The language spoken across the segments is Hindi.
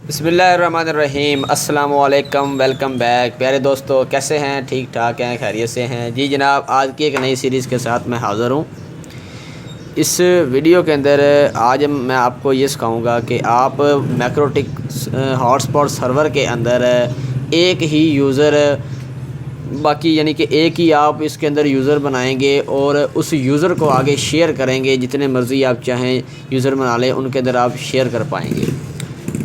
बिस्मिल्लाहिर्रहमानिर्रहीम अस्सलाम वालेकुम, वेलकम बैक। प्यारे दोस्तों, कैसे हैं? ठीक ठाक हैं, खैरियत से हैं? जी जनाब, आज की एक नई सीरीज़ के साथ मैं हाज़िर हूँ। इस वीडियो के अंदर आज मैं आपको ये सिखाऊंगा कि आप मैक्रोटिक हॉटस्पॉट सर्वर के अंदर एक ही यूज़र बाकी यानी कि एक ही आप इसके अंदर यूज़र बनाएंगे और उस यूज़र को आगे शेयर करेंगे। जितने मर्ज़ी आप चाहें यूज़र बना लें, उनके अंदर आप शेयर कर पाएंगे।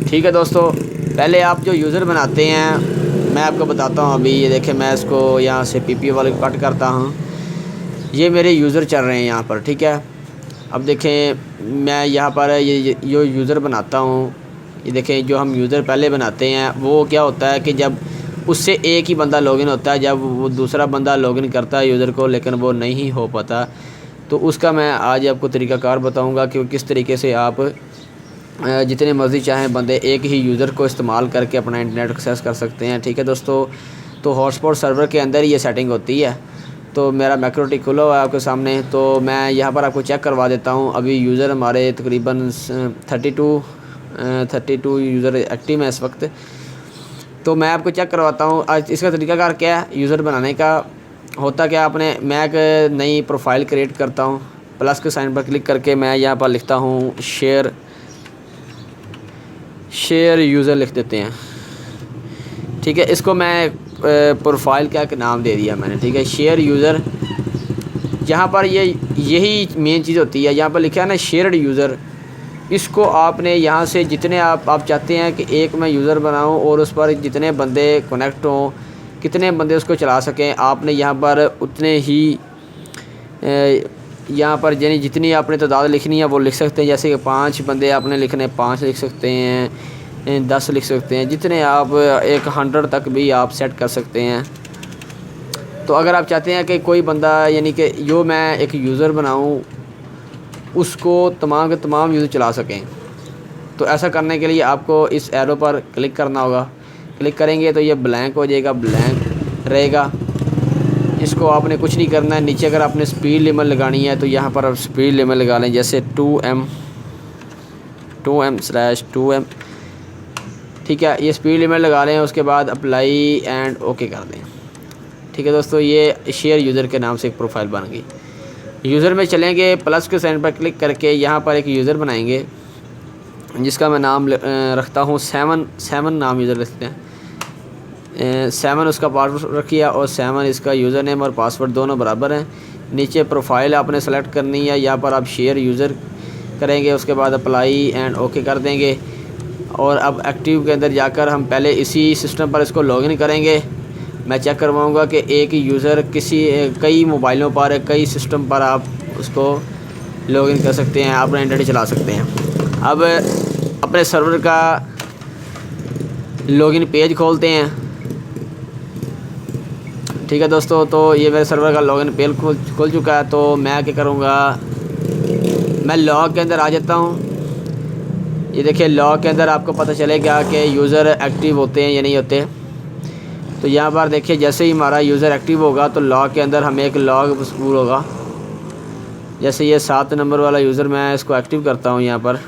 ठीक है दोस्तों, पहले आप जो यूज़र बनाते हैं मैं आपको बताता हूँ। अभी ये देखें, मैं इसको यहाँ से पीपी वाले को कट करता हूँ। ये मेरे यूज़र चल रहे हैं यहाँ पर, ठीक है। अब देखें, मैं यहाँ पर ये जो यूज़र बनाता हूँ, ये देखें, जो हम यूज़र पहले बनाते हैं वो क्या होता है कि जब उससे एक ही बंदा लॉगिन होता है, जब वो दूसरा बंदा लॉगिन करता है यूज़र को, लेकिन वो नहीं हो पाता, तो उसका मैं आज आपको तरीक़ाकार बताऊँगा कि किस तरीके से आप जितने मर्ज़ी चाहें बंदे एक ही यूज़र को इस्तेमाल करके अपना इंटरनेट एक्सेस कर सकते हैं। ठीक है दोस्तों, तो हॉटस्पॉट सर्वर के अंदर ये सेटिंग होती है। तो मेरा मैक्रोटिक खुला हुआ है आपके सामने, तो मैं यहाँ पर आपको चेक करवा देता हूँ। अभी यूज़र हमारे तकरीबन 32 यूज़र एक्टिव हैं इस वक्त। तो मैं आपको चेक करवाता हूँ आज इसका तरीक़ाकार क्या है। यूज़र बनाने का होता क्या, अपने मैं एक नई प्रोफाइल क्रिएट करता हूँ। प्लस के साइन पर क्लिक करके मैं यहाँ पर लिखता हूँ शेयर यूज़र लिख देते हैं। ठीक है, इसको मैं प्रोफाइल का एक नाम दे दिया मैंने। ठीक है, शेयर यूज़र। यहाँ पर यही मेन चीज़ होती है। यहाँ पर लिखा है ना शेयर्ड यूज़र। इसको आपने यहाँ से जितने आप चाहते हैं कि एक मैं यूज़र बनाऊँ और उस पर जितने बंदे कनेक्ट हों, कितने बंदे उसको चला सकें, आपने यहाँ पर उतने ही यहाँ पर यानी जितनी आपने तादाद लिखनी है वो लिख सकते हैं। जैसे कि 5 बंदे आपने लिखने, 5 लिख सकते हैं, 10 लिख सकते हैं, जितने आप 100 तक भी आप सेट कर सकते हैं। तो अगर आप चाहते हैं कि कोई बंदा यानी कि जो मैं एक यूज़र बनाऊँ उसको तमाम के तमाम यूज़र चला सकें, तो ऐसा करने के लिए आपको इस एरो पर क्लिक करना होगा। क्लिक करेंगे तो ये ब्लैंक हो जाएगा, ब्लैंक रहेगा। इसको आपने कुछ नहीं करना है। नीचे अगर आपने स्पीड लिमिट लगानी है तो यहाँ पर आप स्पीड लिमिट लगा लें, जैसे 2m/2m। ठीक है, ये स्पीड लिमिट लगा लें। उसके बाद अप्लाई एंड ओके कर दें। ठीक है दोस्तों, ये शेयर यूज़र के नाम से एक प्रोफाइल बन गई। यूज़र में चलेंगे, प्लस के साइन पर क्लिक करके यहाँ पर एक यूज़र बनाएंगे जिसका मैं नाम रखता हूँ 7 नाम यूज़र रखते हैं। 7 उसका पासवर्ड रखिए और 7 इसका यूज़र नेम और पासवर्ड दोनों बराबर हैं। नीचे प्रोफाइल आपने सेलेक्ट करनी है, यहाँ पर आप शेयर यूज़र करेंगे। उसके बाद अप्लाई एंड ओके कर देंगे। और अब एक्टिव के अंदर जाकर हम पहले इसी सिस्टम पर इसको लॉगिन करेंगे। मैं चेक करवाऊँगा कि एक ही यूज़र कई मोबाइलों पर, कई सिस्टम पर आप उसको लॉगिन कर सकते हैं, अपना इंटरनेट चला सकते हैं। अब अपने सर्वर का लॉगिन पेज खोलते हैं। ठीक है दोस्तों, तो ये मेरे सर्वर का लॉगिन पेज खुल चुका है। तो मैं क्या करूँगा, मैं लॉग के अंदर आ जाता हूँ। ये देखिए, लॉग के अंदर आपको पता चलेगा कि यूज़र एक्टिव होते हैं या नहीं होते। तो यहाँ पर देखिए, जैसे ही हमारा यूज़र एक्टिव होगा तो लॉग के अंदर हमें एक लॉग वसूल होगा। जैसे ये 7 नंबर वाला यूज़र, मैं इसको एक्टिव करता हूँ। यहाँ पर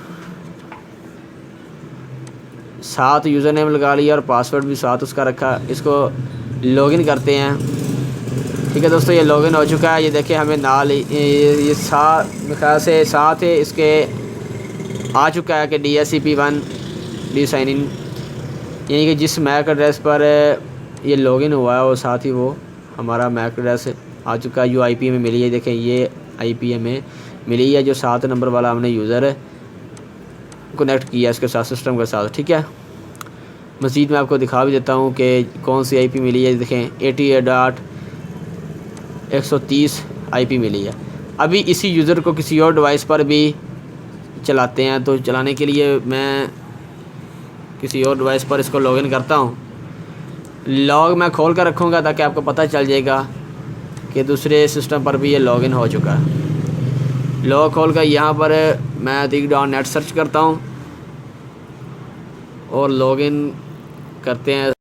7 यूज़र नेम लगा लिया और पासवर्ड भी 7 उसका रखा। इसको लॉगिन करते हैं। ठीक है दोस्तों, ये लॉगिन हो चुका है। ये देखिए, हमें नाल ये 7 है, इसके आ चुका है कि DSCP1 डी साइन इन, यानी कि जिस मैक एड्रेस पर ये लॉगिन हुआ है वो साथ ही वो हमारा मैक एड्रेस आ चुका है। जो IP में मिली है, देखें ये IP हमें मिली है, जो 7 नंबर वाला हमने यूज़र कनेक्ट किया इसके साथ, सिस्टम के साथ। ठीक है, मज़ीद मैं आपको दिखा भी देता हूँ कि कौन सी IP मिली है। देखें 88.130 IP मिली है। अभी इसी यूज़र को किसी और डिवाइस पर भी चलाते हैं, तो चलाने के लिए मैं किसी और डिवाइस पर इसको लॉगिन करता हूँ। लॉग मैं खोल कर रखूँगा ताकि आपको पता चल जाएगा कि दूसरे सिस्टम पर भी ये लॉगिन हो चुका है। लॉग खोल कर यहाँ पर मैं dig.net सर्च करता हूँ और लॉगिन करते हैं।